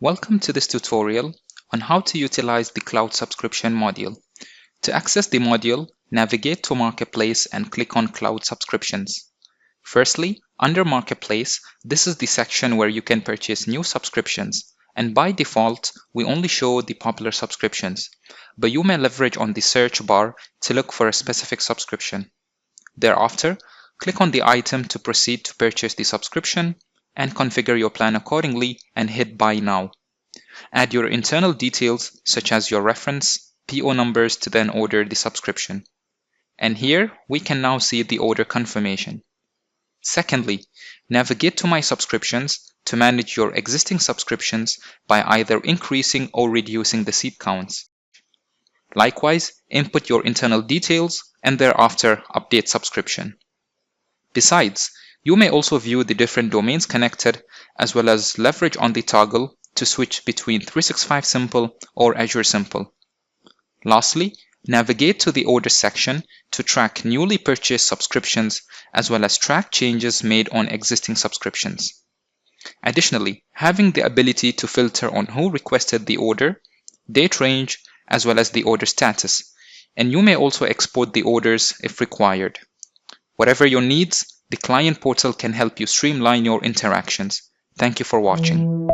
Welcome to this tutorial on how to utilize the Cloud Subscription module. To access the module, navigate to Marketplace and click on Cloud Subscriptions. Firstly, under Marketplace, this is the section where you can purchase new subscriptions, and by default, we only show the popular subscriptions, but you may leverage on the search bar to look for a specific subscription. Thereafter, click on the item to proceed to purchase the subscription and configure your plan accordingly and hit Buy Now. Add your internal details such as your reference, PO numbers to then order the subscription. And here we can now see the order confirmation. Secondly, navigate to My Subscriptions to manage your existing subscriptions by either increasing or reducing the seat counts. Likewise, input your internal details and thereafter update subscription. Besides, you may also view the different domains connected as well as leverage on the toggle to switch between 365 Simple or Azure Simple. Lastly, navigate to the Orders section to track newly purchased subscriptions as well as track changes made on existing subscriptions. Additionally, having the ability to filter on who requested the order, date range, as well as the order status, and you may also export the orders if required. Whatever your needs, the Client Portal can help you streamline your interactions. Thank you for watching.